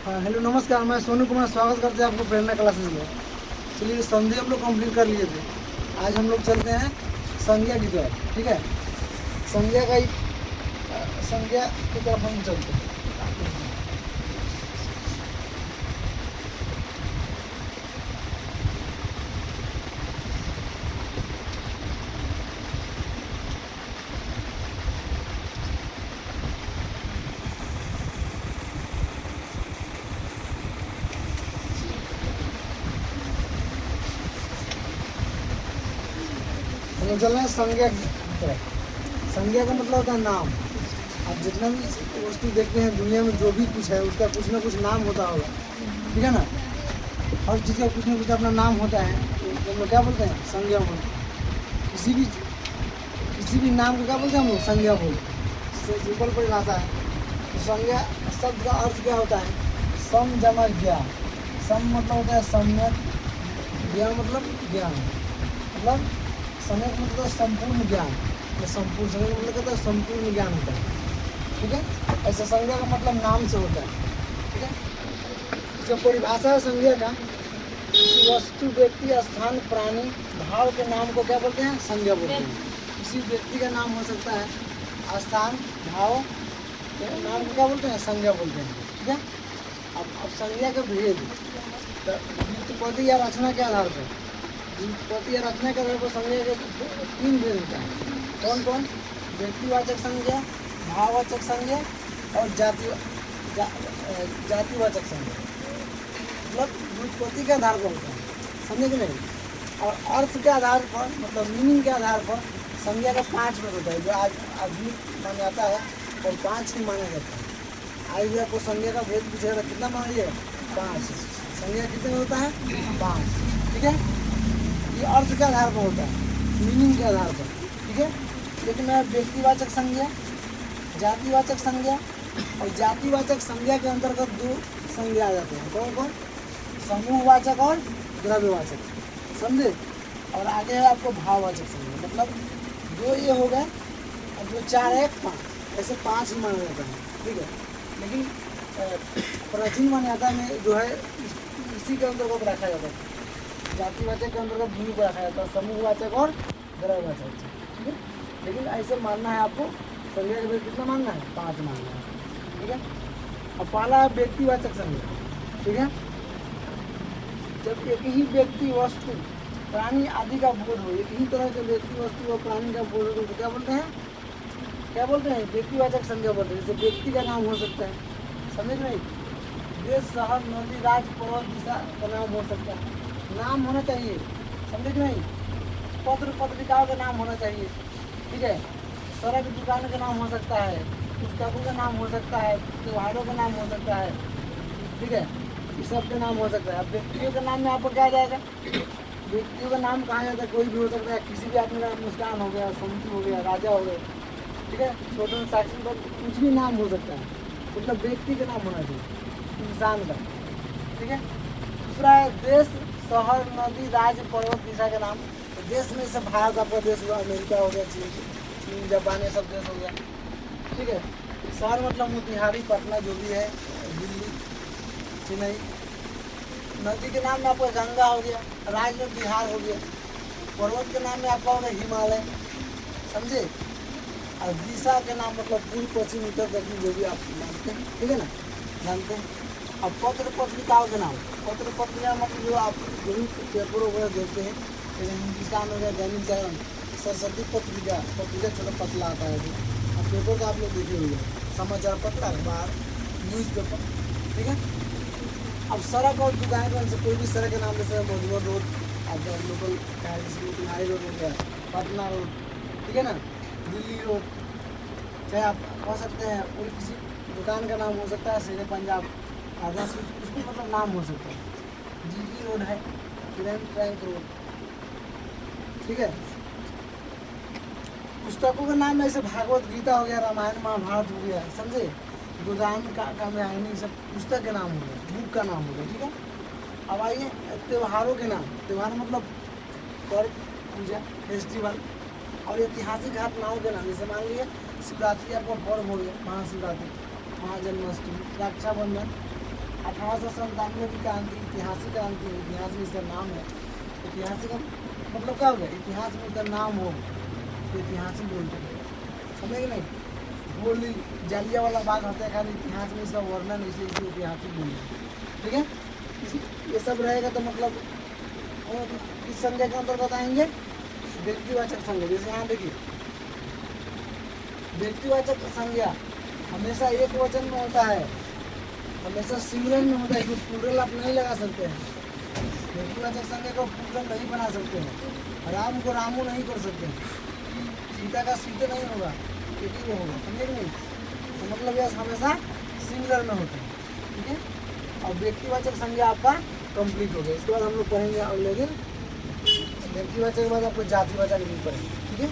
हाँ हेलो नमस्कार, मैं सोनू कुमार स्वागत करते हैं आपको प्रेरणा क्लासेस में। चलिए संधि हम लोग कंप्लीट कर लिए थे। आज हम लोग चलते हैं संज्ञा की तरफ। ठीक है, संज्ञा का संज्ञा की तरफ हम चलते हैं। हम लोग चल रहे हैं संज्ञा की तरफ। संज्ञा का मतलब होता है नाम। आप जितना भी वस्तु देखते हैं दुनिया में, जो भी कुछ है उसका कुछ ना कुछ नाम होता होगा। ठीक है ना, हर चीज़ का कुछ ना कुछ अपना नाम होता है, तो हम लोग क्या बोलते हैं? संज्ञा बोलते हैं। किसी भी नाम को क्या बोलते हैं हम लोग? संज्ञा बोलते हैं। इससे सिंपल परिभाषा है। तो संज्ञा शब्द का अर्थ क्या होता है? सम जमा ज्ञान। सम मतलब होता है सम्यक, ज्ञान मतलब ज्ञान, मतलब सम्यक मतलब संपूर्ण ज्ञान, या संपूर्ण समय मतलब कहता है संपूर्ण ज्ञान होता है। ठीक है, ऐसा संज्ञा का मतलब नाम से होता है। ठीक है, जब परिभाषा है संज्ञा का, वस्तु, व्यक्ति, स्थान, प्राणी, भाव के नाम को क्या बोलते हैं? संज्ञा बोलते हैं। किसी व्यक्ति का नाम हो सकता है, स्थान, भाव के नाम को क्या बोलते हैं? संज्ञा बोलते हैं। ठीक है, अब संज्ञा का भेद व्युत्पत्ति या रचना के आधार पर, व्युत्पत्ति या रचना के आधार पर संज्ञा के 3 भेद होता है। कौन कौन? व्यक्तिवाचक संज्ञा, भाववाचक संज्ञा और जातिवाचक संज्ञा। मतलब व्युत्पत्ति के आधार पर होता है, समझे कि नहीं? और अर्थ के आधार पर, मतलब मीनिंग के आधार पर संज्ञा का 5 भेद होता है, जो आज अभी माना जाता है और 5 ही माना जाता है। आज भी आपको संज्ञा का भेद पूछेगा कितना मानिए? 5। संज्ञा कितने होता है? 5। ठीक है, ये अर्थ के आधार पर होता है, मीनिंग के आधार पर। ठीक है, लेकिन व्यक्तिवाचक संज्ञा, जातिवाचक संज्ञा और जातिवाचक संज्ञा के अंतर्गत 2 संज्ञा आ जाते हैं। कौन कौन? समूहवाचक और द्रव्यवाचक, समझे? और आगे है आपको भाववाचक संज्ञा, मतलब 2 ये हो गए और जो 4 है 5, ऐसे 5 ही माना जाता है। ठीक है, लेकिन प्राचीन मान्यता में जो है इसी के अंतर्गत रखा जाता है। जातिवाचक के अंतर्गत 2 को रखा जाता है, समूहवाचक और द्रव्यवाचक। ठीक है, लेकिन ऐसे मानना है आपको, संज्ञा के भेद कितना मानना है? 5 मानना है। ठीक है, अब पहला है व्यक्तिवाचक संज्ञा। ठीक है, जब एक ही व्यक्ति, वस्तु, प्राणी आदि का बोध हो, एक ही तरह के व्यक्ति, वस्तु और प्राणी का बोध हो, तो क्या बोलते हैं? क्या बोलते हैं? व्यक्तिवाचक संज्ञा बोलते हैं। जैसे व्यक्ति का नाम हो सकता है, समझ नहीं? देश, शहर, नदी, राज्य, पर्वत, दिशा का नाम हो सकता है। नाम होना चाहिए, समझे कि नहीं? पत्र पत्रिकाओं का नाम होना चाहिए। ठीक है, सड़क दुकान का नाम हो सकता है, पुस्तकों का नाम हो सकता है, त्योहारों का नाम हो सकता है। ठीक है, इस सब का नाम हो सकता है। अब व्यक्तियों के नाम में आपको क्या आ जाएगा? व्यक्तियों का नाम कहा जाता है, कोई भी हो सकता है। किसी भी आदमी का मुस्कान हो गया, समिति हो गया, राजा हो गए। ठीक है, छोटे साक्षी पर कुछ भी नाम हो सकता है, मतलब व्यक्ति का नाम होना चाहिए, इंसान का। ठीक है, दूसरा है देश, शहर, नदी, राज्य, पर्वत, दिशा का नाम। तो देश में से भारत आपका देश हुआ, अमेरिका हो गया, चीन, जापान, ये सब देश हो गया। ठीक है, शहर मतलब मोतिहारी, पटना, जो भी है, दिल्ली, चेन्नई। नदी के नाम में आपका गंगा हो गया, राज्य में बिहार हो गया। पर्वत के नाम में आपका होगा हिमालय, समझे? और दिशा के नाम मतलब पूर्व, पश्चिम, उत्तर, दक्षिण, जो भी आप जानते हैं। ठीक है ना, जानते हैं। अब पत्र पत्रिकाओं के नाम, पत्र पत्रिका मतलब जो आप जो भी पेपर वगैरह देते हैं, जैसे हिंदुस्तान हो गया, दैनिक जागरण, सरस्वती पत्रिका, पत्रिका छोटा पतला आता है। अब पेपर तो आप लोग देखे हुए, समाचार पत्र, अखबार, न्यूज़पेपर। ठीक है, अब सड़क और दुकान का, कोई भी सड़क के नाम, जैसे मधुबन रोड, आप लोकल हाई रोड हो गया, पटना रोड, ठीक है ना, दिल्ली रोड, चाहे आप कह सकते हैं। कोई किसी दुकान का नाम हो सकता है, शेरे पंजाब, आधा स्वीट, उसमें मतलब नाम हो सकता है। जीटी रोड है, ट्रैंक रोड। ठीक है, पुस्तकों का नाम ऐसे भागवत गीता हो गया, रामायण महाभारत हो गया, समझे? गोदान का में सब पुस्तक के नाम हो गया, बुक का नाम हो गया। ठीक है, अब आइए त्योहारों के नाम। त्यौहार मतलब पर्व, पूजा, फेस्टिवल और ऐतिहासिक घटनाओं के नाम। जैसे मान लीजिए शिवरात्रि आपका पर्व हो गया, महाशिवरात्रि, महाजन्माष्टमी, रक्षाबंधन 1897 की क्रांति, ऐतिहासिक क्रांति, इतिहास में इसका नाम है। ऐतिहासिक का मतलब क्या हो गया, इतिहास में इसका नाम हो तो ऐतिहासिक बोलते हैं, समझे कि नहीं। गोली जालियांवाला बाग हत्याकांड इतिहास में इसका वर्णन, इसलिए इसे ऐतिहासिक बोलते हैं, ठीक है। ये सब रहेगा तो मतलब इस संज्ञा के अंतर्गत आएंगे व्यक्तिवाचक संज्ञा। जैसे यहाँ देखिए, व्यक्तिवाचक संज्ञा हमेशा एक वचन में होता है, हमेशा सिंगुलर में होता है, इसमें प्लूरल आप नहीं लगा सकते हैं। व्यक्तिवाचक संज्ञा को प्लूरल नहीं बना सकते हैं। राम को रामू नहीं कर सकते हैं, सीता का सीते नहीं होगा, एक ही होगा, समझे नहीं। तो मतलब यह हमेशा सिंगुलर में होता है, ठीक है। और व्यक्तिवाचक संज्ञा आपका कंप्लीट हो गया। इसके बाद हम लोग पढ़ेंगे अगले दिन व्यक्तिवाचक के बाद आपको जातिवाचक भी पढ़ेंगे, ठीक है।